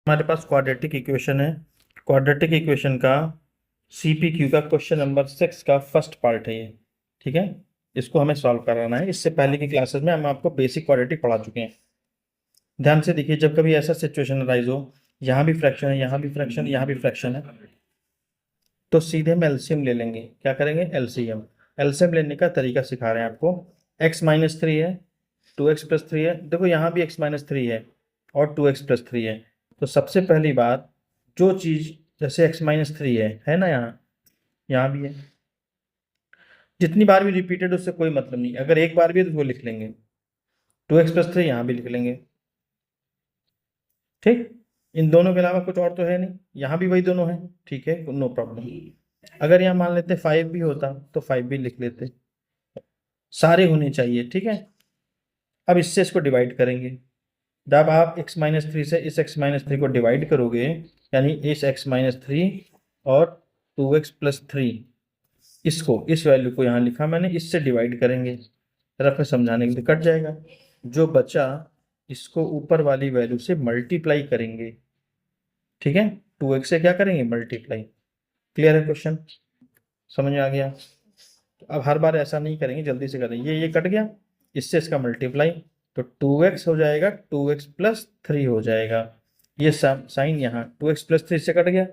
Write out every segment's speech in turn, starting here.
हमारे पास quadratic equation है। Quadratic equation का CPQ का क्वेश्चन नंबर 6 का फर्स्ट पार्ट है ये। ठीक है, इसको हमें सॉल्व कराना है। इससे पहले की क्लासेस में हम आपको बेसिक क्वाड्रेटिक पढ़ा चुके हैं। ध्यान से देखिए, जब कभी ऐसा सिचुएशन अराइज हो, यहाँ भी फ्रैक्शन है, यहाँ भी फ्रैक्शन, यहाँ भी फ्रैक्शन है, तो सीधे हम एलसीएम ले लेंगे। क्या करेंगे? एलसीएम। एलसीएम लेने का तरीका सिखा रहे हैं आपको। x-3 है, 2x+3 है। देखो यहाँ भी x-3 है और 2x+3 है। तो सबसे पहली बात, जो चीज़ जैसे x-3 है ना, यहाँ भी है। जितनी बार भी रिपीटेड उससे कोई मतलब नहीं। अगर एक बार भी है तो वो लिख लेंगे। 2x+3 यहाँ भी लिख लेंगे। ठीक, इन दोनों के अलावा कुछ और तो है नहीं। यहाँ भी वही दोनों हैं। ठीक है, नो प्रॉब्लम। अगर यहाँ मान लेते 5 भी होता तो 5 भी लिख लेते। सारे होने चाहिए। ठीक है, अब इससे इसको डिवाइड करेंगे। जब आप x-3 से इस x-3 को डिवाइड करोगे, यानी इस x-3 और 2x+3, इसको, इस वैल्यू को यहाँ लिखा मैंने, इससे डिवाइड करेंगे। रफ में समझाने के लिए कट जाएगा। जो बचा इसको ऊपर वाली वैल्यू से मल्टीप्लाई करेंगे। ठीक है, 2x से क्या करेंगे? मल्टीप्लाई। क्लियर है क्वेश्चन? समझ में आ गया? तो अब हर बार ऐसा नहीं करेंगे, जल्दी से करेंगे। ये कट गया, इससे इसका मल्टीप्लाई, तो 2x हो जाएगा, 2x+3 हो जाएगा। ये साइन यहाँ 2x+3 से कट गया।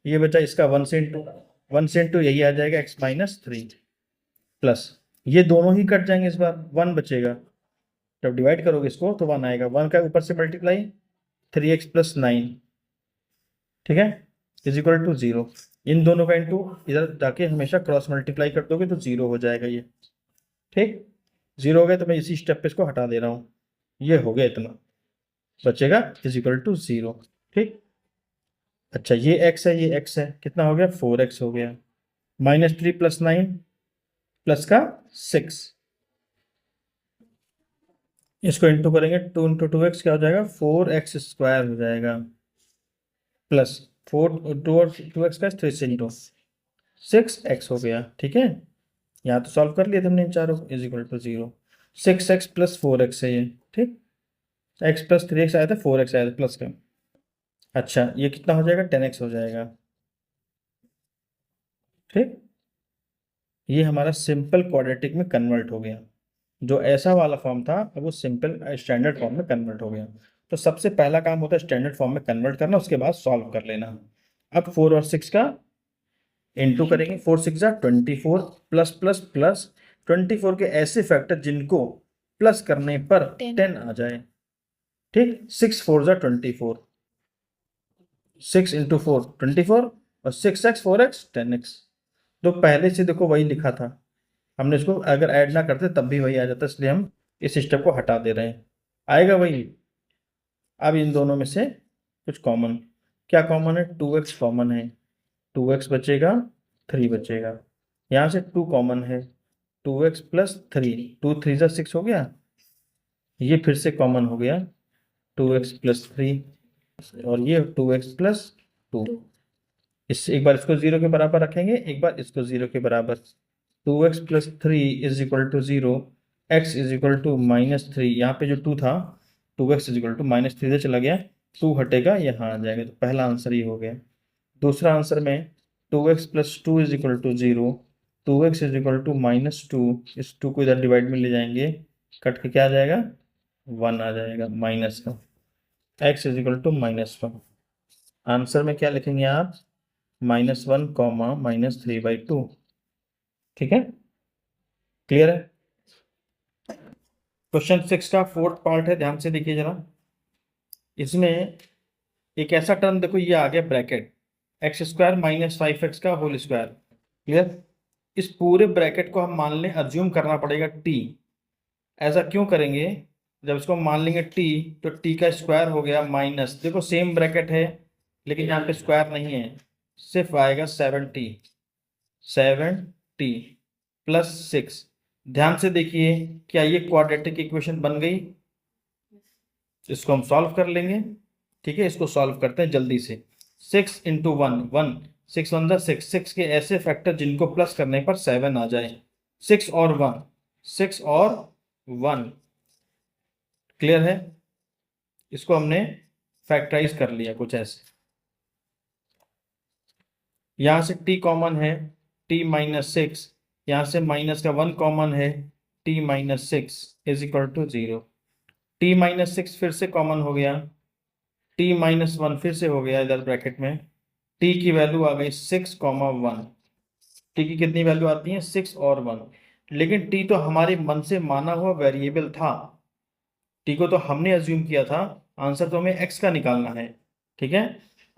ये बचा इसका 1 से इंटू, 1 से इंटू यही आ जाएगा x-3 प्लस, ये दोनों ही कट जाएंगे। इस बार 1 बचेगा। जब डिवाइड करोगे इसको तो 1 आएगा। 1 का ऊपर से मल्टीप्लाई, 3x+9, ठीक है, इज इक्वल टू 0। इन दोनों का इंटू इधर जाके हमेशा क्रॉस मल्टीप्लाई कर दोगे तो 0 हो जाएगा ये। ठीक, 0 हो गया तो मैं इसी स्टेप पे इसको हटा दे रहा हूँ। ये हो गया, इतना बचेगा, इज इक्वल टू 0। ठीक, अच्छा ये x है, ये x है, कितना हो गया? 4x हो गया। -3 + 9 प्लस का 6, इसको इंटू करेंगे। 2 × 2x क्या हो जाएगा? 4x² हो जाएगा, प्लस 2x का 3 से इंटू 6x हो गया। ठीक है, यहाँ तो सॉल्व कर लिए थे हमने इन चारों को, is equal to 0। 6x + 4x है ये। ठीक, x + 3x आया था, 4x आया था प्लस का। अच्छा ये कितना हो जाएगा? 10x हो जाएगा। ठीक, ये हमारा सिंपल क्वाड्रेटिक में कन्वर्ट हो गया। जो ऐसा वाला फॉर्म था अब वो सिंपल स्टैंडर्ड फॉर्म में कन्वर्ट हो गया। तो सबसे पहला काम होता है स्टैंडर्ड फॉर्म में कन्वर्ट करना, उसके बाद सॉल्व कर लेना। अब 4 और 6 का इंटू करेंगे। 4 6 24 प्लस प्लस प्लस 24 के ऐसे फैक्टर जिनको प्लस करने पर 10 आ जाए। ठीक, 6 4 24, 6 × 4 24 और 6x 4x 10x। तो पहले से देखो वही लिखा था, हमने इसको अगर ऐड ना करते तब भी वही आ जाता, इसलिए हम इस स्टेप को हटा दे रहे हैं। आएगा वही। अब इन दोनों में से कुछ कॉमन, क्या कॉमन है? 2x कॉमन है, 2x बचेगा, 3 बचेगा। यहाँ से 2 कॉमन है, 2x + 3, 2 3 × 6 हो गया। ये फिर से कॉमन हो गया, 2x + 3, और ये 2x + 2। इस एक बार इसको 0 के बराबर रखेंगे, एक बार इसको 0 के बराबर। 2x + 3 is equal to 0, x is equal to -3। यहाँ पे जो 2 था, 2x इज इक्वल टू -3 से चला गया, 2 हटेगा, यहाँ आ जाएगा। तो पहला आंसर ये हो गया। दूसरा आंसर में 2x + 2 is equal to 0, 2x is equal to -2, इस 2 को इधर डिवाइड में ले जाएंगे, कट के क्या आ जाएगा? 1 आ जाएगा माइनस का। x is equal to -1। Answer में क्या लिखेंगे आप? -1, -3/2। ठीक है, क्लियर है? क्वेश्चन 6 का 4th पार्ट है, ध्यान से देखिए जरा। इसमें एक ऐसा टर्म देखो, ये आ गया ब्रैकेट, x² - 5x का होल स्क्वायर। क्लियर? इस पूरे ब्रैकेट को हम मान लें, अज्यूम करना पड़ेगा t। ऐसा क्यों करेंगे? जब इसको मान लेंगे t, तो t का स्क्वायर हो गया माइनस, देखो सेम ब्रैकेट है लेकिन यहाँ पे स्क्वायर नहीं है, सिर्फ आएगा 7t + 6। ध्यान से देखिए, क्या ये क्वाड्रेटिक इक्वेशन बन गई? इसको हम सॉल्व कर लेंगे। ठीक है, इसको सॉल्व करते हैं जल्दी से। 6 × 1 1, 6 1 6, 6 के ऐसे फैक्टर जिनको प्लस करने पर 7 आ जाए। 6 और 1, 6 और 1। क्लियर है? इसको हमने फैक्टराइज कर लिया कुछ ऐसे, यहाँ से t कॉमन है, t माइनस सिक्स, यहाँ से माइनस का 1 कॉमन है, t minus six is equal to 0। t minus six फिर से कॉमन हो गया, t माइनस वन फिर से हो गया इधर ब्रैकेट में, t की वैल्यू आ गई 6 कॉमा 1। t की कितनी वैल्यू आती है? 6 और 1। लेकिन t तो हमारे मन से माना हुआ वेरिएबल था, t को तो हमने अज्यूम किया था, आंसर तो हमें x का निकालना है। ठीक है,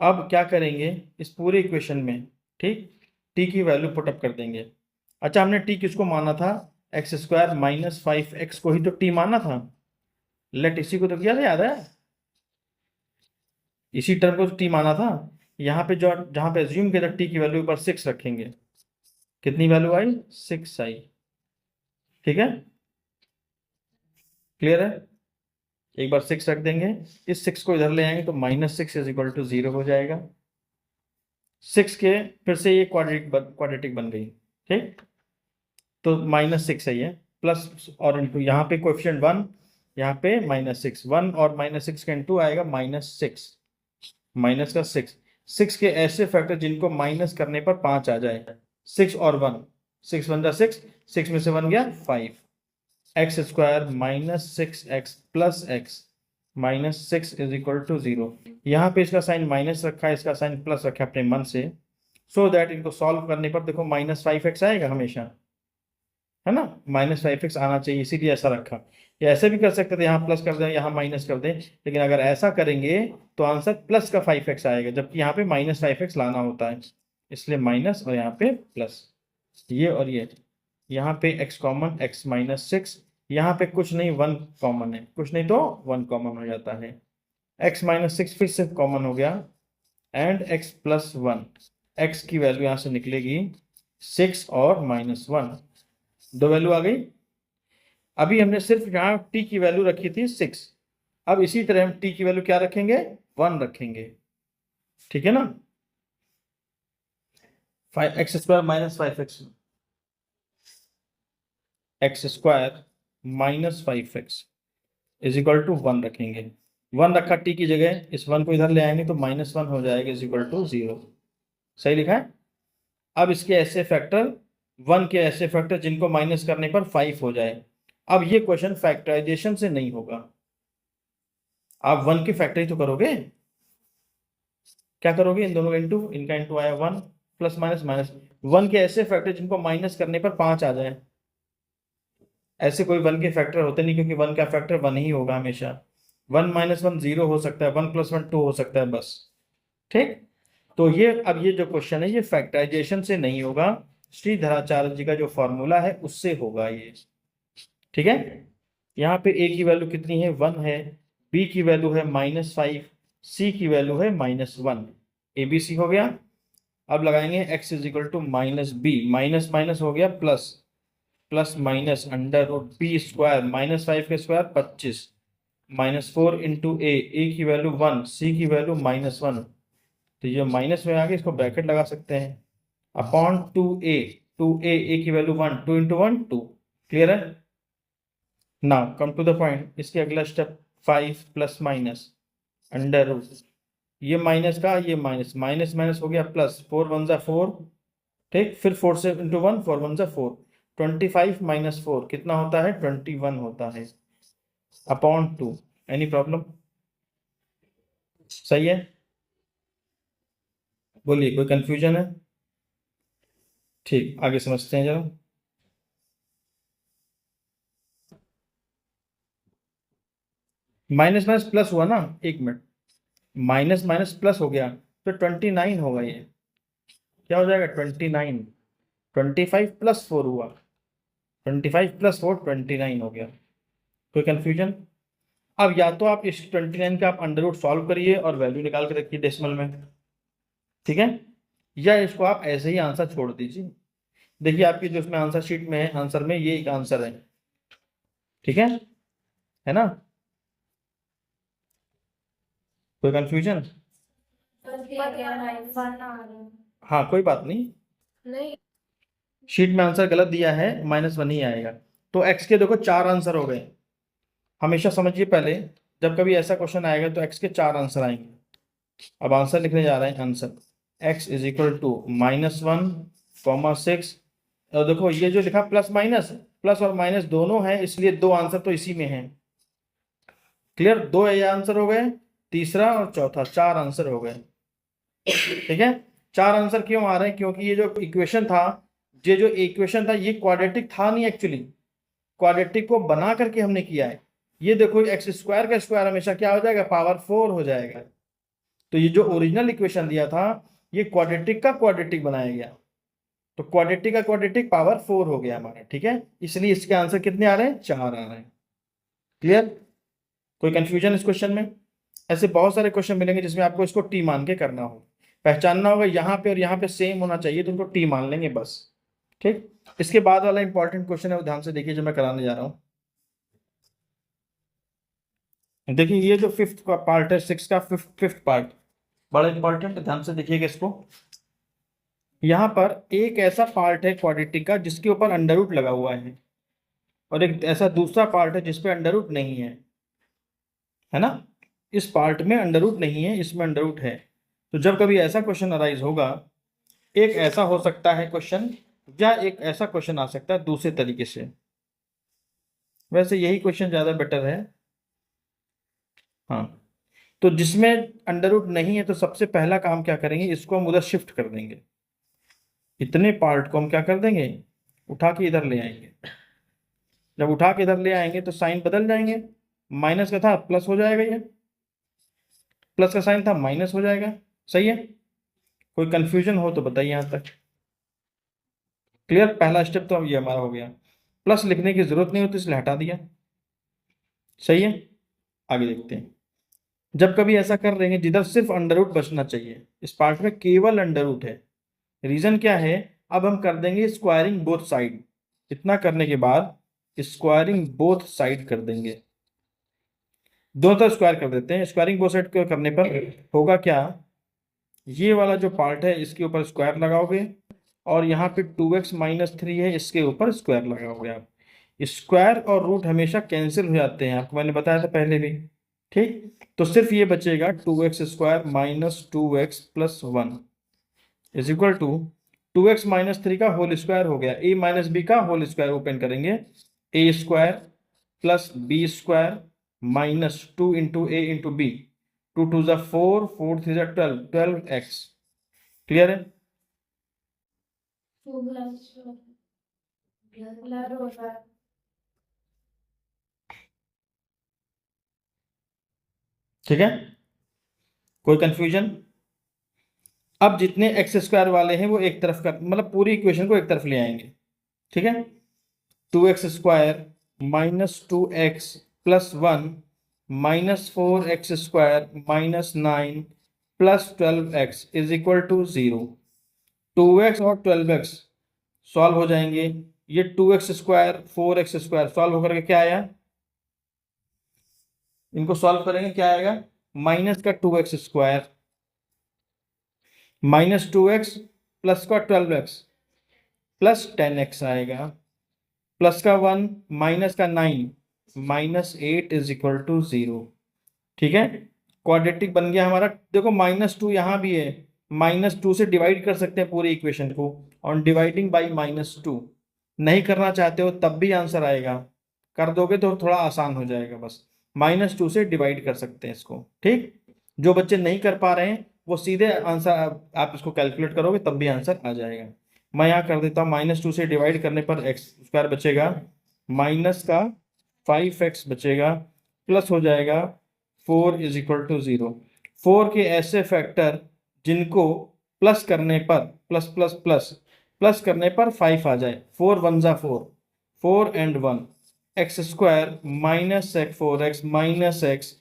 अब क्या करेंगे इस पूरे इक्वेशन में, ठीक, t की वैल्यू पुटअप कर देंगे। अच्छा, हमने t किसको माना था? एक्स स्क्वायर माइनस 5x को ही तो t माना था। लेट इसी को तो किया था, याद है? इसी टर्म को तो t माना था। यहाँ पे जो जहाँ पे अज्यूम किया था t की वैल्यू पर 6 रखेंगे, कितनी वैल्यू आई? 6 आई। ठीक है, क्लियर है? एक बार 6 रख देंगे, इस 6 को इधर ले आएंगे तो माइनस 6 इज इक्वल टू 0 हो जाएगा। 6 के फिर से ये क्वाड्रेटिक बन गई। ठीक, तो माइनस 6 है ये, प्लस और इंटू, यहाँ पे कोएफिशिएंट 1, यहाँ पे माइनस 6, 1 और माइनस 6 का इंटू आएगा माइनस 6, माइनस का 6। 6 के ऐसे फैक्टर जिनको माइनस करने पर 5 आ जाए, 6 और 1, 6 वन जा 6, 6 में से 1 गया 5, x square minus 6x plus x minus 6 is equal to 0। यहाँ पे इसका साइन माइनस रखा है, इसका साइन प्लस रखा है अपने मन से, सो दैट इनको सॉल्व करने पर देखो माइनस 5x आएगा हमेशा, है ना? माइनस 5x आना चाहिए, इसीलिए ऐसा रखा। या ऐसे भी कर सकते थे, यहाँ प्लस कर दें, यहाँ माइनस कर दें, लेकिन अगर ऐसा करेंगे तो आंसर प्लस का 5x आएगा, जबकि यहाँ पे माइनस 5x लाना होता है, इसलिए माइनस और यहाँ पे प्लस, ये और ये। यहाँ पे x कॉमन, x माइनस 6, यहाँ पे कुछ नहीं 1 कॉमन है, कुछ नहीं तो 1 कॉमन हो जाता है, x माइनस 6 फिर से कॉमन हो गया, एंड x प्लस 1, x की वैल्यू यहाँ से निकलेगी 6 और माइनस 1, दो वैल्यू आ गई। अभी हमने सिर्फ यहाँ t की वैल्यू रखी थी 6, अब इसी तरह हम t की वैल्यू क्या रखेंगे? 1 रखेंगे। ठीक है ना? 5x square minus 5x, x square minus 5x is equal to 1 रखेंगे। 1 रखा t की जगह, इस 1 को इधर ले आएंगे तो माइनस 1 हो जाएगा इज इक्वल टू 0। सही लिखा है? अब इसके ऐसे फैक्टर, 1 के ऐसे फैक्टर जिनको माइनस करने पर 5 हो जाए। अब ये क्वेश्चन फैक्टराइजेशन से नहीं होगा, आप 1 की फैक्टरी तो करोगे। क्या करोगे? इन दोनों का इंटू, इनका इंटू आया 1, प्लस माइनस माइनस, 1 के ऐसे फैक्टर जिनको माइनस करने पर 5 आ जाए। ऐसे कोई 1 के फैक्टर होते नहीं, क्योंकि 1 का फैक्टर 1 ही होगा हमेशा। 1 माइनस 1 0 हो सकता है, 1 प्लस 1 2 हो सकता है बस। ठीक, तो ये अब ये जो क्वेश्चन है ये फैक्टराइजेशन से नहीं होगा, श्रीधराचार्य जी का जो फॉर्मूला है उससे होगा ये। ठीक है, यहाँ पे a की वैल्यू कितनी है? 1 है, b की वैल्यू है -5, c की वैल्यू है -1, ABC हो गया। अब लगाएंगे x is equal to minus b, minus minus हो गया plus, plus minus under root b square, -5 का स्क्वायर 25, -4 इंटू ए की वैल्यू 1, c की वैल्यू -1, तो ये माइनस में आ गया, इसको ब्रैकेट लगा सकते हैं, अपॉन 2a, 2a की वैल्यू 1, 2 इंटू 1 2। क्लियर है? Now come to the point, इसके अगला step 5 plus minus under root, ये माइनस का ये माइनस, माइनस माइनस हो गया प्लस, 4 1 जा 4, ठीक, फिर 4 से इंटू 1, 4 1 जा 4, 25 माइनस 4 कितना होता है? 21 होता है, अपॉन 2। Any problem? सही है, बोलिए, कोई कंफ्यूजन है? ठीक, आगे समझते हैं जरा। माइनस माइनस प्लस हुआ ना, एक मिनट, माइनस माइनस प्लस हो गया तो 29 होगा, ये क्या हो जाएगा? 29, 25 प्लस 4 हुआ, 25 प्लस 4 29 हो गया। कोई कंफ्यूजन? अब या तो आप इस 29 का आप अंडर रूट सॉल्व करिए और वैल्यू निकाल के रखिए डेसिमल में, ठीक है, या इसको आप ऐसे ही आंसर छोड़ दीजिए। देखिए आपकी जो उसमें आंसर शीट में है, आंसर में ये एक आंसर है, ठीक है ना? कोई कंफ्यूजन? हाँ कोई बात नहीं, शीट में आंसर गलत दिया है, -1 ही आएगा। तो एक्स के देखो 4 आंसर हो गए, हमेशा समझिए पहले जब कभी ऐसा क्वेश्चन आएगा तो x के 4 आंसर आएंगे। अब आंसर लिखने जा रहे हैं। Answer x is equal to -1, 6। और देखो ये जो लिखा प्लस माइनस, प्लस और माइनस दोनों है, इसलिए दो आंसर तो इसी में है। क्लियर, दो ये आंसर हो गए, तीसरा और चौथा, 4 आंसर हो गए। ठीक है, 4 आंसर क्यों आ रहे हैं? क्योंकि ये जो इक्वेशन था, ये क्वाड्रेटिक था नहीं एक्चुअली, क्वाड्रेटिक को बना करके हमने किया है। ये देखो एक्स स्क्वायर का स्क्वायर हमेशा क्या हो जाएगा? पावर 4 हो जाएगा। तो ये जो ओरिजिनल इक्वेशन दिया था, ये क्वाड्रेटिक का क्वाड्रेटिक बनाया गया, तो क्वाड्रेटिक का क्वाड्रेटिक पावर 4 हो गया हमारा। ठीक है, इसलिए इसके आंसर कितने आ रहे हैं? 4 आ रहे हैं। क्लियर? कोई कंफ्यूजन इस क्वेश्चन में? ऐसे बहुत सारे क्वेश्चन मिलेंगे जिसमें आपको इसको टी मान के करना हो, पहचानना होगा यहाँ पे और यहाँ पे सेम होना चाहिए, तो उनको टी मान लेंगे बस। ठीक, इसके बाद वाला इंपॉर्टेंट क्वेश्चन है, वो ध्यान से देखिए जो मैं कराने जा रहा हूँ। देखिए ये जो फिफ्थ का पार्ट है, 6 का फिफ्थ पार्ट, बड़ा इंपॉर्टेंट, ध्यान से देखिएगा इसको। यहाँ पर एक ऐसा पार्ट है क्वाड्रेटिक का जिसके ऊपर अंडर रूट लगा हुआ है, और एक ऐसा दूसरा पार्ट है जिसपे अंडर रूट नहीं है ना? इस पार्ट में अंडर रूट नहीं है, इसमें अंडर रूट है। तो जब कभी ऐसा क्वेश्चन अराइज होगा, एक ऐसा हो सकता है क्वेश्चन, या एक ऐसा क्वेश्चन आ सकता है दूसरे तरीके से। वैसे यही क्वेश्चन ज्यादा बेटर है। हाँ, तो जिसमें अंडर रूट नहीं है, तो सबसे पहला काम क्या करेंगे, इसको हम उधर शिफ्ट कर देंगे। इतने पार्ट को हम क्या कर देंगे? उठा के इधर ले आएंगे। जब उठा के इधर ले आएंगे तो साइन बदल जाएंगे, माइनस का था प्लस हो जाएगा, ये प्लस का साइन था माइनस हो जाएगा। सही है? कोई कंफ्यूजन हो तो बताइए यहां तक। क्लियर? पहला स्टेप तो अब ये हमारा हो गया, प्लस लिखने की जरूरत नहीं होती इसलिए हटा दिया। सही है, आगे देखते हैं। जब कभी ऐसा कर रहे हैं जिधर सिर्फ अंडर रूट बचना चाहिए, इस पार्ट में केवल अंडर रूट है, रीजन क्या है? अब हम कर देंगे स्क्वायरिंग बोथ साइड। इतना करने के बाद स्क्वायरिंग बोथ साइड कर देंगे, दोनों तरफ स्क्वायर कर देते हैं। स्क्वायरिंग बोथ साइड करने पर होगा क्या? ये वाला जो पार्ट है इसके ऊपर स्क्वायर लगाओगे, और यहाँ पे 2x-3 है, इसके ऊपर स्क्वायर लगाओगे आप। स्क्वायर और रूट हमेशा कैंसिल हो जाते हैं, आपको मैंने बताया था पहले भी। ठीक, तो सिर्फ ये बचेगा 2x² - 2x+1 is equal to 2x-3 का होल स्क्वायर हो गया, a-b का होल स्क्वायर ओपन करेंगे, a² + b² -2 × a × b, 2 2 ज़ा 4, 4 3 ज़ा 12, 12x। क्लियर है? ठीक है, कोई कंफ्यूजन? अब जितने x² वाले हैं वो एक तरफ कर, मतलब पूरी इक्वेशन को एक तरफ ले आएंगे। ठीक है, 2x² -2x +1 -4x² -9 +12x is equal to 0। 2x और 12x सॉल्व हो जाएंगे। ये 2x² 4x² सॉल्व होकर के क्या आया? इनको सॉल्व करेंगे क्या आएगा? माइनस का 2x² -2x प्लस का 12x +10x आएगा, प्लस का 1 माइनस का 9 -8 इज इक्वल टू 0। ठीक है, क्वाड्रेटिक बन गया हमारा। देखो -2 यहाँ भी है, -2 से डिवाइड कर सकते हैं पूरी इक्वेशन को, और डिवाइडिंग बाई -2 नहीं करना चाहते हो तब भी आंसर आएगा, कर दोगे तो थोड़ा आसान हो जाएगा। बस -2 से डिवाइड कर सकते हैं इसको। ठीक, जो बच्चे नहीं कर पा रहे हैं वो सीधे आंसर आप इसको कैलकुलेट करोगे तब भी आंसर आ जाएगा। मैं यहाँ कर देता हूँ, -2 से डिवाइड करने पर x² बचेगा, माइनस का 5x बचेगा, प्लस हो जाएगा 4 इज इक्वल टू 0। 4 के ऐसे फैक्टर जिनको प्लस करने पर प्लस प्लस प्लस प्लस करने पर 5 आ जाए, 4 1 ज़ा 4, 4 and 1, x² - 4x -x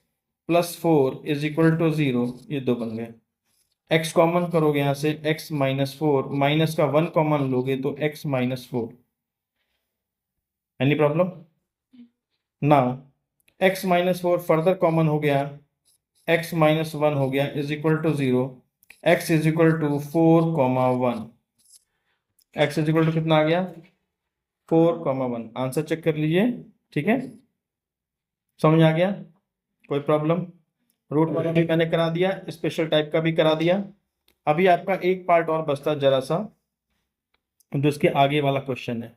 +4 is equal to 0। ये दो बन गए। x कॉमन करोगे यहाँ से, x -4 माइनस का 1 कॉमन लोगे तो x -4। Any problem? ना, x -4 फर्दर कॉमन हो गया, x -1 हो गया is equal to 0, x is equal to 4, 1, x is equal to कितना आ गया? 4, 1। आंसर चेक कर लीजिए। ठीक है, समझ आ गया? कोई प्रॉब्लम? रूट वाला भी मैंने करा दिया, स्पेशल टाइप का भी करा दिया। अभी आपका एक पार्ट और बचता है जरा सा, जो इसके आगे वाला क्वेश्चन है।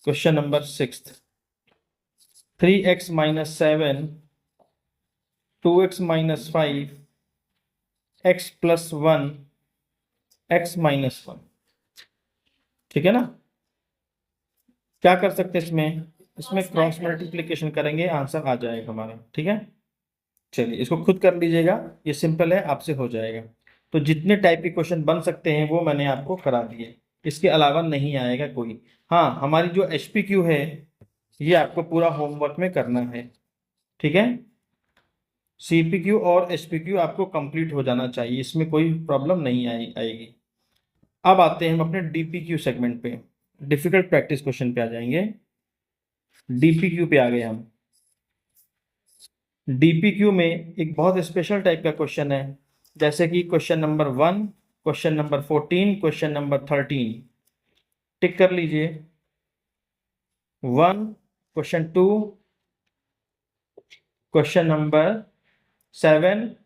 Question number 6, 3x-7, 2x-5, x+1, x-1। ठीक है ना? क्या कर सकते हैं इसमें? इसमें क्रॉस मल्टीप्लिकेशन करेंगे, आंसर आ जाएगा हमारा। ठीक है, चलिए इसको खुद कर लीजिएगा, ये सिंपल है, आपसे हो जाएगा। तो जितने टाइप के क्वेश्चन बन सकते हैं वो मैंने आपको करा दिए, इसके अलावा नहीं आएगा कोई। हाँ, हमारी जो HPQ है ये आपको पूरा होमवर्क में करना है। ठीक है, CPQ और HPQ आपको कंप्लीट हो जाना चाहिए, इसमें कोई प्रॉब्लम नहीं आएगी। अब आते हैं हम अपने DPQ सेगमेंट पे, डिफिकल्ट प्रैक्टिस क्वेश्चन पे आ जाएंगे। DPQ पे आ गए हम। DPQ में एक बहुत स्पेशल टाइप का क्वेश्चन है, जैसे कि question number 1, question number 14, question number 13। Tick कर लीजिए। 1, question 2, question number 7,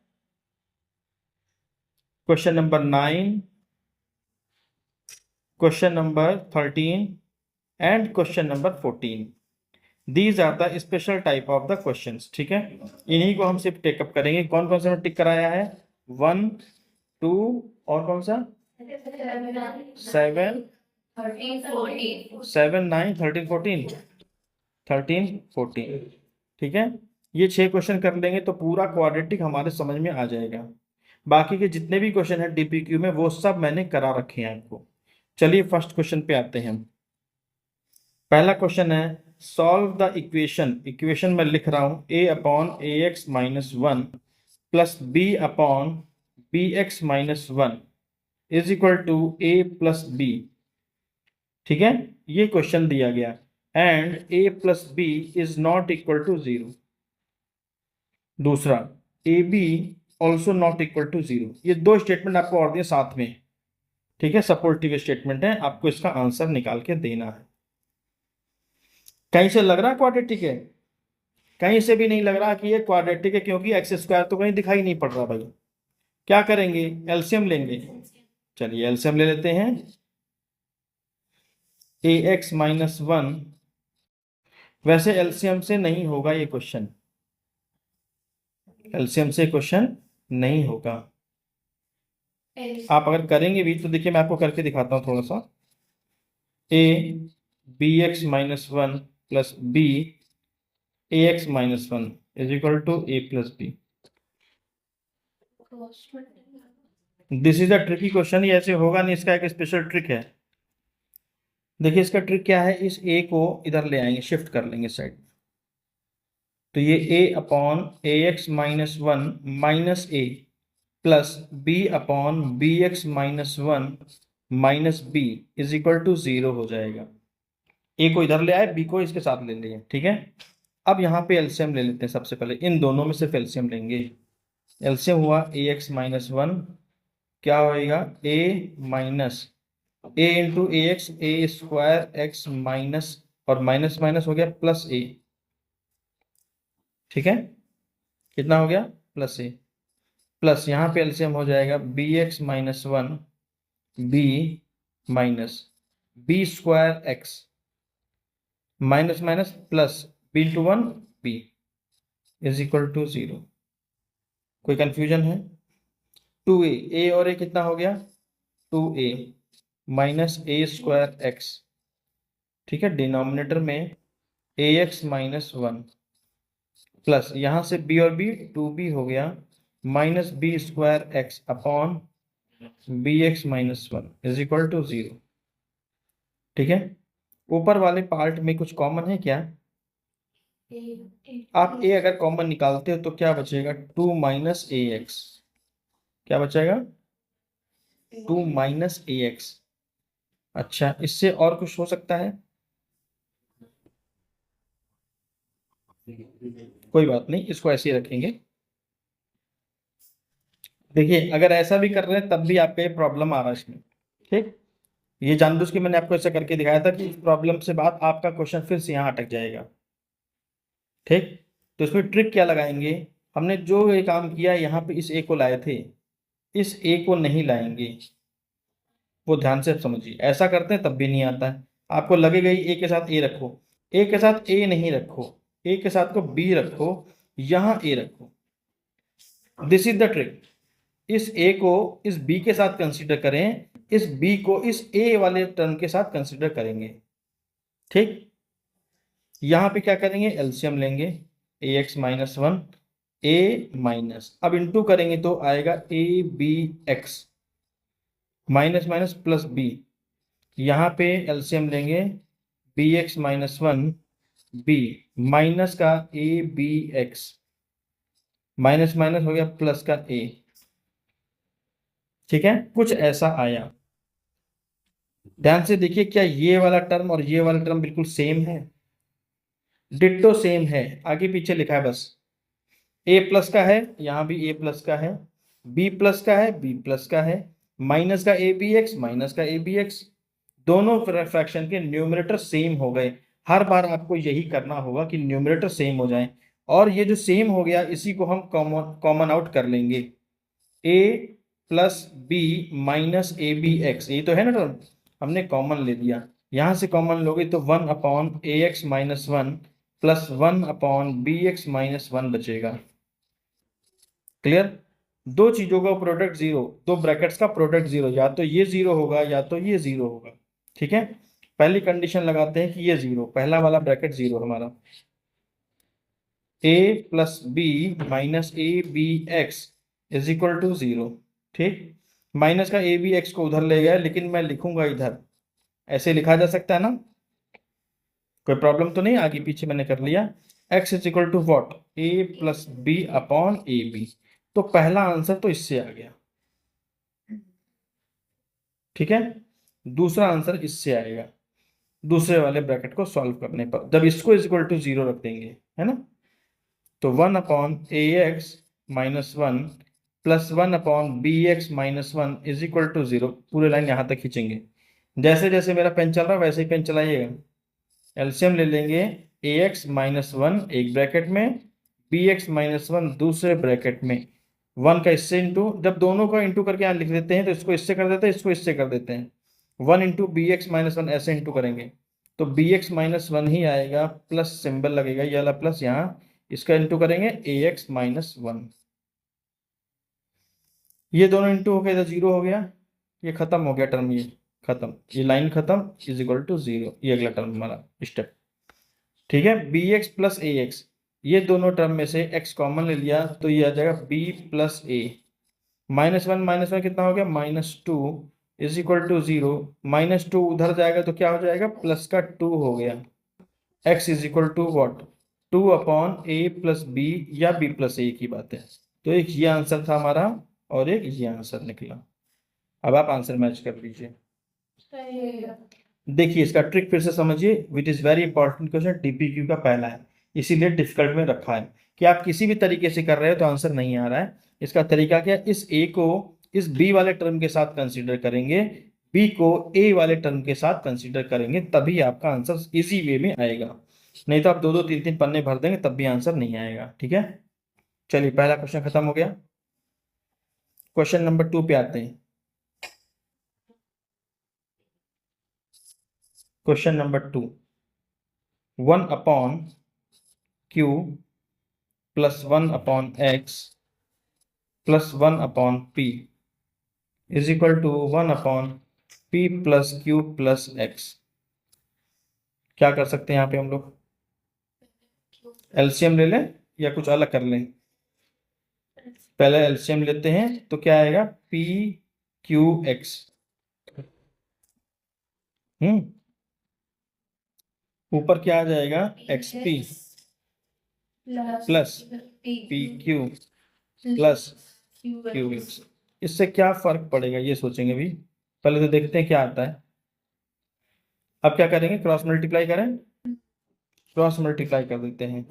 question number 9, question number 13 and question number 14। These are the special type of the questions. ठीक है, इन्हीं को हम सिर्फ टेकअप करेंगे। कौन कौन सा टिक कराया है? 1, 2 और कौन सा? 7, 7, 9, 13, 14, 13, 14। ठीक है, ये 6 क्वेश्चन कर लेंगे तो पूरा क्वाड्रेटिक हमारे समझ में आ जाएगा। बाकी के जितने भी क्वेश्चन है DPQ में वो सब मैंने करा रखे हैं आपको। चलिए फर्स्ट क्वेश्चन पे आते हैं। पहला क्वेश्चन है, सॉल्व द इक्वेशन में लिख रहा हूं a/ax-1 plus b/bx-1 is equal to a plus b। ठीक है, ये क्वेश्चन दिया गया and a plus b is not equal to 0। दूसरा, ab also not equal to 0। ये दो स्टेटमेंट आपको और दिए साथ में। ठीक है, सपोर्टिव स्टेटमेंट है, आपको इसका आंसर निकाल के देना है। कहीं से लग रहा है क्वाड्रेटिक है? कहीं से भी नहीं लग रहा कि ये क्वाड्रेटिक है, क्योंकि एक्स स्क्वायर तो कहीं दिखाई नहीं पड़ रहा भाई। क्या करेंगे? एलसीएम लेंगे। चलिए एलसीएम ले लेते हैं। ax-1, वैसे एलसीएम से नहीं होगा ये क्वेश्चन, एलसीएम से क्वेश्चन नहीं होगा। आप अगर करेंगे भी तो देखिए मैं आपको करके दिखाता हूँ थोड़ा सा। a/bx-1 plus b/ax-1 is equal to a plus b। This is a tricky question, ये ऐसे होगा नहीं, इसका एक स्पेशल ट्रिक है। देखिए इसका ट्रिक क्या है, इस a को इधर ले आएंगे, शिफ्ट कर लेंगे साइड। तो ये a/ax-1 minus a plus b/bx-1 minus b is equal to 0 हो जाएगा। a को इधर ले आए, b को इसके साथ ले लिए। ठीक है, अब यहाँ पे एलसीएम ले लेते हैं। सबसे पहले इन दोनों में सिर्फ एलसीएम लेंगे। एलसीएम हुआ ax-1, क्या होएगा? a minus a into ax, a square x minus और माइनस माइनस हो गया प्लस a। ठीक है, कितना हो गया? प्लस a प्लस यहाँ पे एलसीएम हो जाएगा bx-1 b minus b square x minus minus plus b into 1 b is equal to 0। कोई कंफ्यूजन है? 2a, a और a कितना हो गया? 2a minus a square x। ठीक है, डिनोमिनेटर में ax-1 प्लस यहाँ से b और b 2b हो गया minus b square x upon bx-1 is equal to 0। ठीक है, ऊपर वाले पार्ट में कुछ कॉमन है क्या? आप a अगर कॉमन निकालते हो तो क्या बचेगा? 2 माइनस ax। क्या बचेगा? 2 माइनस ax। अच्छा, इससे और कुछ हो सकता है? कोई बात नहीं, इसको ऐसे ही रखेंगे। देखिए अगर ऐसा भी कर रहे हैं तब भी आपका ये प्रॉब्लम आ रहा है इसमें। ठीक, ये जानबूझ के मैंने आपको ऐसा करके दिखाया था कि इस प्रॉब्लम से बाद आपका क्वेश्चन फिर से यहाँ अटक जाएगा। ठीक, तो इसमें ट्रिक क्या लगाएंगे, हमने जो ये काम किया यहाँ पे इस ए को लाए थे, इस ए को नहीं लाएंगे, वो ध्यान से समझिए। ऐसा करते हैं तब भी नहीं आता है, आपको लगेगा ही ए के साथ ए रखो, ए के साथ ए नहीं रखो, ए के साथ को बी रखो, यहाँ ए रखो। This is the trick. इस ए को इस बी के साथ कंसीडर करें, इस बी को इस ए वाले टर्म के साथ कंसीडर करेंगे। ठीक, यहां पे क्या करेंगे, एलसीएम लेंगे, a x minus one a minus, अब इंटू करेंगे तो आएगा a B x minus minus plus b, यहाँ पे एलसीएम लेंगे, b x minus one b minus का A B x, minus minus हो गया प्लस का ए। ठीक है, कुछ ऐसा आया। ध्यान से देखिए, क्या ये वाला टर्म और ये वाला टर्म बिल्कुल सेम है, डिट्टो सेम है, आगे पीछे लिखा है बस। ए प्लस का है, यहाँ भी ए प्लस का है, बी प्लस का है, बी प्लस का है, माइनस का ए बी एक्स, माइनस का ए बी एक्स, दोनों फ्रैक्शन के न्यूमरेटर सेम हो गए। हर बार आपको यही करना होगा कि न्यूमरेटर सेम हो जाए, और ये जो सेम हो गया इसी को हम कॉमन आउट कर लेंगे, a plus B minus A B x, यही तो है ना टर्म, हमने कॉमन ले लिया। यहां से कॉमन लोगे तो 1/ax-1 प्लस 1/bx-1 बचेगा। क्लियर, दो चीजों का प्रोडक्ट जीरो, दो ब्रैकेट्स का प्रोडक्ट जीरो, या तो ये जीरो होगा या तो ये जीरो होगा। ठीक है, पहली कंडीशन लगाते हैं कि ये जीरो, पहला वाला ब्रैकेट जीरो हमारा, a plus B minus A B X is equal to zero. ठीक, माइनस का ए बी एक्स को उधर ले गया, लेकिन मैं लिखूंगा इधर, ऐसे लिखा जा सकता है ना, कोई प्रॉब्लम तो नहीं, आगे पीछे मैंने कर लिया। x is equal to what, a plus B upon A B, तो पहला आंसर तो इससे आ गया। ठीक है, दूसरा आंसर इससे आएगा, दूसरे वाले ब्रैकेट को सॉल्व करने पर, जब इसको इज इक्वल टू जीरो रख देंगे, है ना, तो 1/ax-1 plus 1/bx-1 is equal to zero. पूरे लाइन यहां तक खींचेंगे, जैसे जैसे मेरा पेन चल रहा है वैसे ही पेन चलाइएगा। एलसीएम ले लेंगे, ax-1 एक ब्रैकेट में, bx-1 दूसरे ब्रैकेट में, 1 का इससे इंटू, जब दोनों का इंटू करके यहाँ लिख देते हैं तो इसको इससे कर देते हैं, इसको इससे कर देते हैं, 1 इंटू bx-1 ऐसे इंटू करेंगे तो bx-1 ही आएगा, प्लस सिंबल लगेगा ये वाला प्लस, यहाँ इसका इंटू करेंगे ax-1, ये दोनों इंटू हो गया, इधर जीरो हो गया, ये खत्म हो गया टर्म, ये खत्म, ये लाइन खत्म, इज इक्वल टू जीरो, ये अगला टर्म हमारा स्टेप। ठीक है, बी एक्स प्लस ए एक्स, ये दोनों टर्म में से x कॉमन ले लिया तो ये आ जाएगा b प्लस ए, -1 कितना हो गया, -2 इज इक्वल टू जीरो, -2 उधर जाएगा तो क्या हो जाएगा, प्लस का 2 हो गया, x is equal to what, 2/a plus B या b प्लस ए की बात है। तो एक ये आंसर था हमारा और एक ये आंसर निकला। अब आप आंसर मैच कर लीजिए। देखिए इसका ट्रिक फिर से समझिए, which is very important question, DPQ का पहला है, इसीलिए डिफिकल्ट में रखा है कि आप किसी भी तरीके से कर रहे हो तो आंसर नहीं आ रहा है। इसका तरीका क्या है, इस ए को इस बी वाले टर्म के साथ कंसीडर करेंगे, बी को ए वाले टर्म के साथ कंसीडर करेंगे, तभी आपका आंसर इसी वे में आएगा, नहीं तो आप दो दो तीन तीन पन्ने भर देंगे तब भी आंसर नहीं आएगा। ठीक है, चलिए पहला क्वेश्चन खत्म हो गया। क्वेश्चन नंबर 2 पे आते हैं। Question number 2, 1/q plus 1/x plus 1/p is equal to 1/p plus q plus x। क्या कर सकते हैं यहाँ पे हम लोग, एलसीएम ले लें या कुछ अलग कर लें, पहले एलसीएम लेते हैं तो क्या आएगा, p q x, ऊपर क्या आ जाएगा, xp plus pq plus qx। इससे क्या फर्क पड़ेगा ये सोचेंगे भी, पहले तो देखते हैं क्या आता है। अब क्या करेंगे, क्रॉस मल्टीप्लाई करें, क्रॉस मल्टीप्लाई कर देते हैं,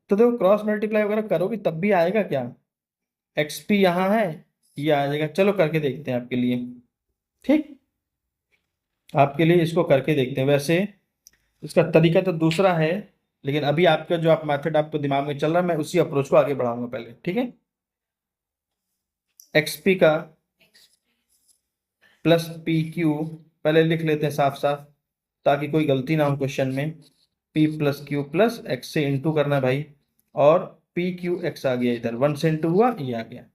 तो देखो क्रॉस मल्टीप्लाई वगैरह करोगे तब भी आएगा क्या, xp यहाँ है, ये आ जाएगा। चलो करके देखते हैं आपके लिए, ठीक, आपके लिए इसको करके देखते हैं। वैसे इसका तरीका तो दूसरा है लेकिन अभी आपका जो आप मेथड आपको दिमाग में चल रहा है, मैं उसी अप्रोच को आगे बढ़ाऊंगा पहले, ठीक है। एक्सपी का प्लस पी क्यू पहले लिख लेते हैं साफ साफ, ताकि कोई गलती ना हो क्वेश्चन में। P plus Q plus x से इंटू करना है भाई, और पी क्यू एक्स आ गया इधर, 1 से इंटू हुआ, ये आ गया।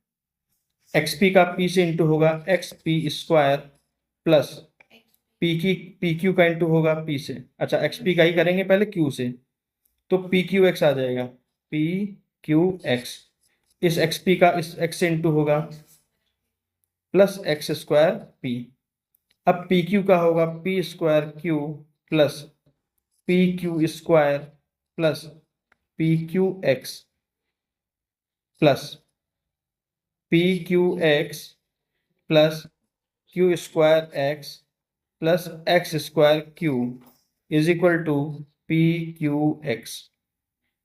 एक्सपी का पी से इंटू होगा x P square plus P Q का इंटू होगा पी से। अच्छा, एक्सपी का ही करेंगे पहले क्यू से, तो पी क्यू एक्स आ जाएगा, पी क्यू एक्स। इस एक्स पी का इस एक्स से इंटू होगा प्लस एक्स स्क्वायर पी। अब पी क्यू का होगा P square Q plus P Q square plus P Q X plus P Q X plus Q square X plus X square Q is equal to P Q X.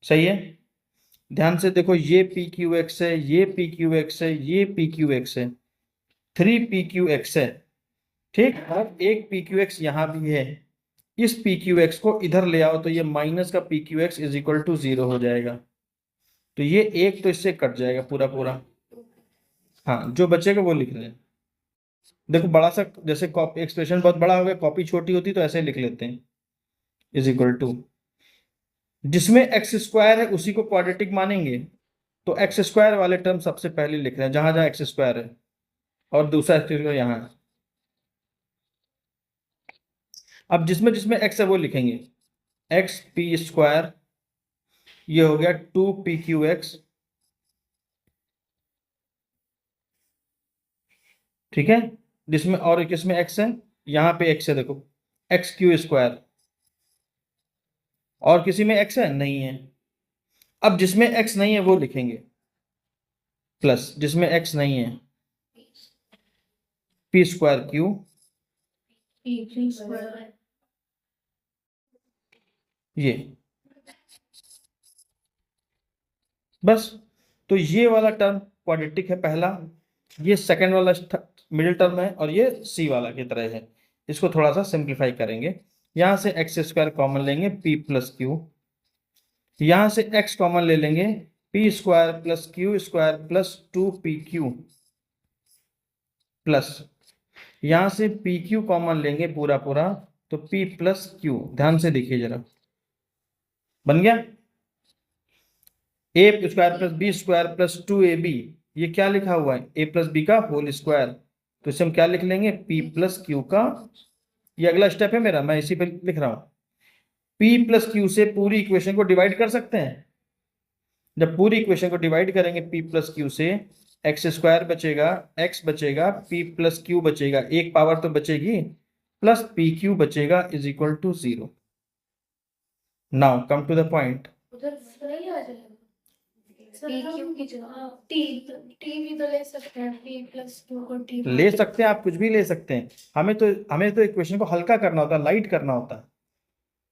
सही है। ध्यान से देखो, ये P Q x है, ये P Q x है, ये पी क्यू एक्स है, 3 पी क्यू एक्स है। ठीक, और एक पी क्यू एक्स यहाँ भी है। इस पी क्यू एक्स को इधर ले आओ तो ये माइनस का P Q X is equal to 0 हो जाएगा। तो ये एक तो इससे कट जाएगा पूरा पूरा। हाँ, जो बचेगा वो लिख रहे हैं। देखो बड़ा सा, जैसे कॉपी एक्सप्रेशन बहुत बड़ा हो गया, कॉपी छोटी होती तो ऐसे लिख लेते हैं, इज इक्वल टू, जिसमें एक्स स्क्वायर है उसी को क्वाड्रेटिक मानेंगे, तो एक्स स्क्वायर वाले टर्म सबसे पहले लिख रहे हैं जहां जहां एक्स स्क्वायर है, और दूसरा एक्स स्क्वायर यहाँ है। अब जिसमें जिसमें एक्स है वो लिखेंगे, एक्स पी स्क्वायर, ये हो गया 2 पी क्यू एक्स, ठीक है। जिसमें और किसमें एक्स है, यहाँ पे एक्स है, देखो एक्स क्यू स्क्वायर। और किसी में एक्स है नहीं है। अब जिसमें एक्स नहीं है वो लिखेंगे प्लस, जिसमें एक्स नहीं है पी स्क्वायर क्यू, ये बस। तो ये वाला टर्म क्वाड्रेटिक है पहला, ये सेकंड वाला मिडिल टर्म है, और ये सी वाला की तरह है। इसको थोड़ा सा सिंप्लीफाई करेंगे, यहां से एक्स स्क्वायर कॉमन लेंगे, पी प्लस क्यू, यहां से एक्स कॉमन ले लेंगे, P square plus Q square plus 2 P Q plus, यहां से पी क्यू कॉमन लेंगे पूरा पूरा, तो पी प्लस क्यू। ध्यान से देखिए जरा, बन गया a square plus b square plus 2ab। ये क्या लिखा हुआ है, ए प्लस बी का होल स्क्वायर, तो इसे हम क्या लिख लेंगे, पी प्लस क्यू का। ये अगला स्टेप है मेरा, मैं इसी पे लिख रहा हूं। पी प्लस क्यू से पूरी इक्वेशन को डिवाइड कर सकते हैं। जब पूरी इक्वेशन को डिवाइड करेंगे पी प्लस क्यू से, एक्स स्क्वायर बचेगा, एक्स बचेगा, पी प्लस क्यू बचेगा, एक पावर तो बचेगी, प्लस पी क्यू बचेगा is equal to 0। Now come to the point. उधर सही आ जाएगा। पी क्यू की जगह टी भी तो ले सकते हैं, पी प्लस क्यू को टी ले सकते हैं, आप कुछ भी ले सकते हैं। हमें तो इक्वेशन को हल्का करना होता है, लाइट करना होता है।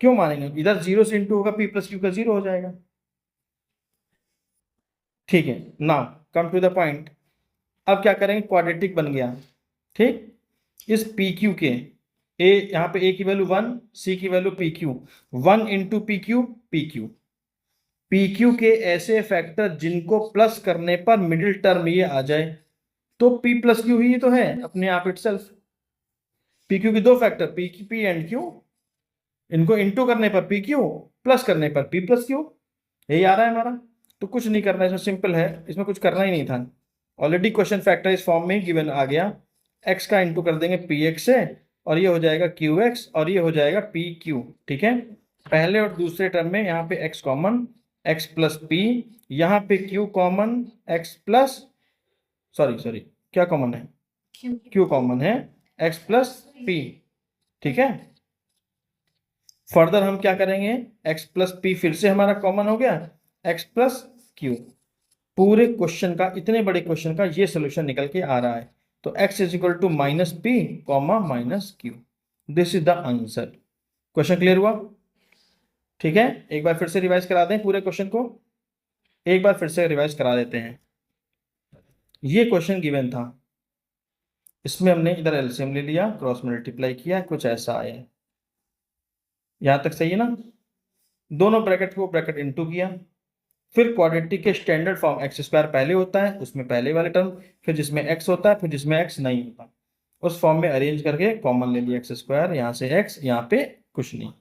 क्यों मानेंगे, इधर 0 से इंटू होगा, पी प्लस क्यू का 0 हो जाएगा। ठीक है, now come to the point. अब क्या करेंगे, क्वाड्रेटिक बन गया, ठीक। इस पी क्यू के ए, यहाँ पे ए की वैल्यू 1, सी की value P Q, 1 into P Q, P Q. P Q के ऐसे फैक्टर जिनको प्लस करने पर मिडिल टर्म ये आ जाए, तो पी प्लस क्यू ही तो है अपने आप इटसेल्फ। पी क्यू की दो फैक्टर, पी एंड क्यू, इनको इंटू करने पर पी क्यू, प्लस करने पर पी प्लस क्यू, यही आ रहा है हमारा। तो कुछ नहीं करना है, इसमें सिंपल है, इसमें कुछ करना ही नहीं था। ऑलरेडी क्वेश्चन फैक्टर इस फॉर्म में गिवन आ गया, एक्स का इंटू कर देंगे पी एक्स से, और ये हो जाएगा क्यू एक्स, और ये हो जाएगा पी क्यू, ठीक है। पहले और दूसरे टर्म में यहाँ पे x common, x plus P, यहाँ पे Q common, x plus, sorry क्या कॉमन है, क्यू कॉमन है, एक्स प्लस पी, ठीक है। फर्दर हम क्या करेंगे, एक्स प्लस पी फिर से हमारा कॉमन हो गया, एक्स प्लस क्यू। पूरे क्वेश्चन का, इतने बड़े क्वेश्चन का ये सोल्यूशन निकल के आ रहा है। तो x is equal to minus P comma minus Q, this is the answer. Question clear हुआ, ठीक है। एक बार फिर से रिवाइज करा दें पूरे क्वेश्चन को, एक बार फिर से रिवाइज करा देते हैं। ये क्वेश्चन गिवन था, इसमें हमने इधर एलसीएम ले लिया, क्रॉस मल्टीप्लाई किया, कुछ ऐसा आया। यहां तक सही है ना। दोनों ब्रैकेट को ब्रैकेट इनटू किया, फिर क्वाड्रेटिक के स्टैंडर्ड फॉर्म एक्स स्क्वायर पहले होता है, उसमें पहले वाले टर्म, फिर जिसमें एक्स होता है, फिर जिसमें एक्स नहीं होता, उस फॉर्म में अरेंज करके कॉमन ले लिया एक्स स्क्वायर, यहाँ से एक्स, यहाँ पे कुछ नहीं,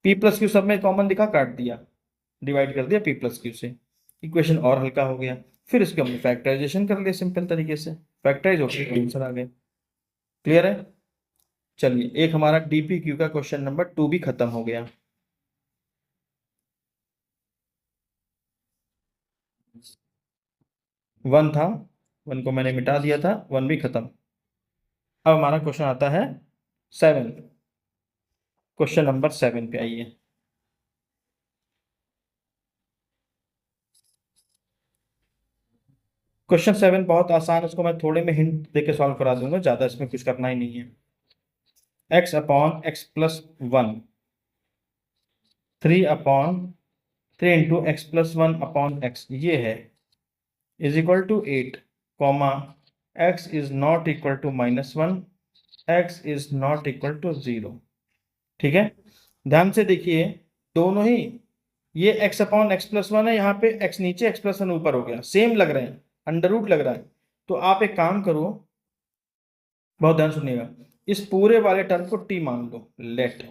पी प्लस क्यू सब में कॉमन दिखा, काट दिया, डिवाइड कर दिया पी प्लस क्यू से, इक्वेशन और हल्का हो गया। फिर इसके हमने फैक्टराइजेशन कर लिया सिंपल तरीके से, फैक्टराइज होकर आंसर आ गए। क्लियर है? चलिए, एक हमारा डीपी क्यू का क्वेश्चन नंबर 2 भी खत्म हो गया। वन था, वन को मैंने मिटा दिया था, वन भी खत्म। अब हमारा क्वेश्चन आता है 7, क्वेश्चन नंबर 7 पे आइए। क्वेश्चन 7 बहुत आसान है, उसको मैं थोड़े में हिंट देके सॉल्व करा दूंगा, ज्यादा इसमें कुछ करना ही नहीं है। X upon X plus 1, 3 into X plus 1 upon X, ये है, is equal to 8, comma X is not equal to -1, X is not equal to 0। ठीक है, ध्यान से देखिए, दोनों ही, ये x अपॉन एक्स प्लस 1 है, यहाँ पे x नीचे x प्लस 1 ऊपर हो गया, सेम लग रहे हैं, अंडर रूट लग रहा है। तो आप एक काम करो, बहुत ध्यान सुनिएगा, इस पूरे वाले टर्म को t मान लो, लेट,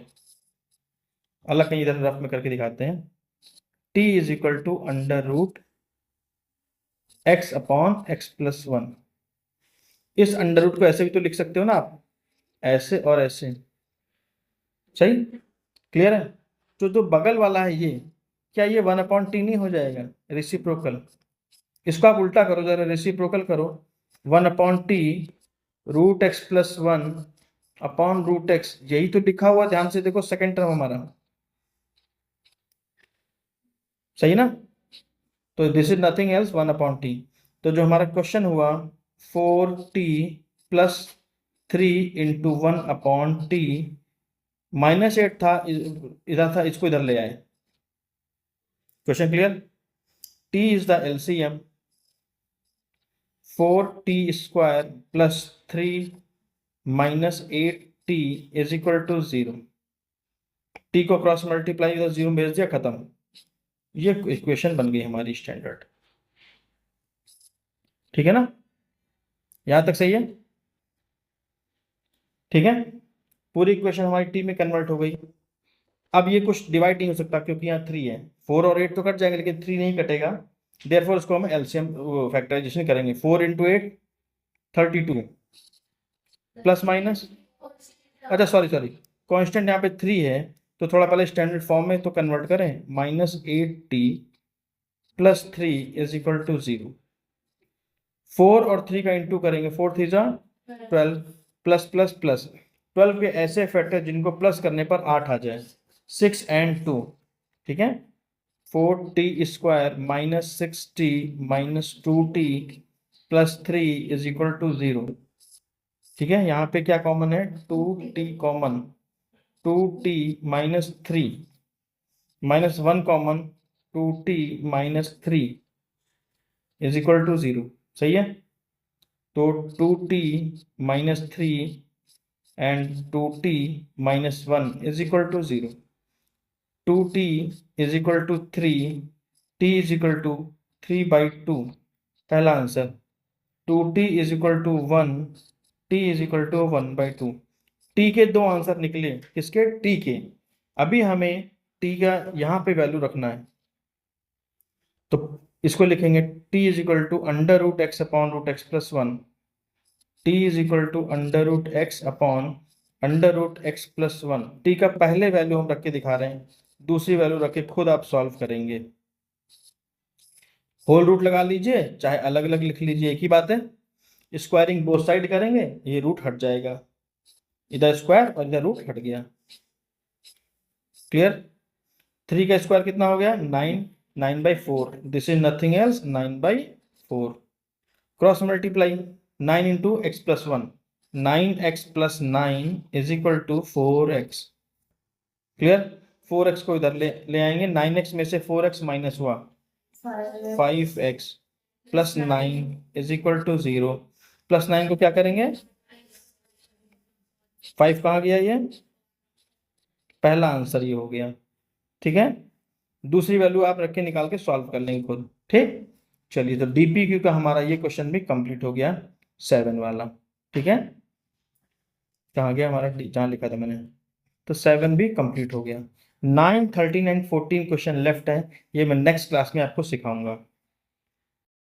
अलग कहीं इधर रफ में करके दिखाते हैं, t is equal to under root X upon X plus 1। इस अंडर रूट को ऐसे भी तो लिख सकते हो ना आप, ऐसे और ऐसे, सही? क्लियर है? जो बगल वाला है ये, क्या ये 1/t नहीं हो जाएगा रेसिप्रोकल? इसको आप उल्टा करो जरा, रेसिप्रोकल करो, 1/t root X plus 1 upon root X, यही तो लिखा हुआ, ध्यान से देखो, सेकेंड टर्म हमारा, सही ना? तो this is nothing else 1/t। तो जो हमारा क्वेश्चन हुआ 4t प्लस 3 इंटू 1/t, -8 था, इधर था, इसको इधर ले आए। Question clear? t is the LCM, 4t square plus 3 minus 8t is equal to 0। t को क्रॉस मल्टीप्लाई इधर 0 भेज दिया, खत्म। ये इक्वेशन बन गई हमारी स्टैंडर्ड। ठीक है ना? यहां तक सही है? ठीक है, पूरी इक्वेशन हमारी टी में कन्वर्ट हो गई। अब ये कुछ डिवाइड नहीं हो सकता क्योंकि यहाँ 3 है, 4 और 8 तो कट जाएंगे लेकिन 3 नहीं कटेगा, देयरफॉर इसको हम एलसीएम फैक्टराइजेशन करेंगे। 4 इंटू 8 32, प्लस माइनस, अच्छा सॉरी कांस्टेंट यहाँ पे 3 है, तो थोड़ा पहले स्टैंडर्ड फॉर्म में तो कन्वर्ट करें, -8t plus 3 is equal to 0। 4 और 3 का इंटू करेंगे, 4 3 जा 12, प्लस प्लस प्लस, 12 के ऐसे फैक्टर जिनको प्लस करने पर 8 आ जाए, 6 एंड 2, ठीक है, 4t square minus 6t minus 2t plus 3 is equal to 0। ठीक है, यहाँ पे क्या कॉमन है, 2t common, 2t minus 3 minus 1 common, 2t minus 3 is equal to 0। सही है? तो 2t minus 3 and 2t minus 1 is equal to 0। 2t is equal to 3, t is equal to 3/2, पहला आंसर। 2t is equal to 1, t is equal to 1/2। t के दो answer निकले, किसके? t के। अभी हमें t का यहाँ पे वैल्यू रखना है, तो इसको लिखेंगे t is equal to under root X upon root X plus 1, t is equal to under root X upon under root X plus 1। t का पहले वैल्यू हम रख के दिखा रहे हैं, दूसरी वैल्यू रख के खुद आप सॉल्व करेंगे। होल रूट लगा लीजिए, चाहे अलग अलग लिख लीजिए, एक ही बात है। स्क्वायरिंग बोथ साइड करेंगे, ये रूट हट जाएगा, इधर स्क्वायर और इधर रूट हट गया। क्लियर? 3 का स्क्वायर कितना हो गया? 9, 9/4, this is nothing else 9/4। Cross multiply, 9 into X plus 1, 9x plus 9 is equal to 4x। Clear? 4x को इधर ले आएंगे, 9x में से 4x माइनस हुआ 5x plus 9 is equal to 0। Plus 9 को क्या करेंगे, 5 कहाँ गया, ये पहला आंसर ये हो गया। ठीक है, दूसरी वैल्यू आप रख के निकाल के सॉल्व कर लेंगे खुद। ठीक, चलिए तो DPQ का हमारा ये क्वेश्चन भी कंप्लीट हो गया 7 वाला। ठीक है, कहाँ गया हमारा, जहाँ लिखा था मैंने, तो 7 भी कंप्लीट हो गया। 9, 13 एंड 14 क्वेश्चन लेफ्ट है, ये मैं नेक्स्ट क्लास में आपको सिखाऊंगा।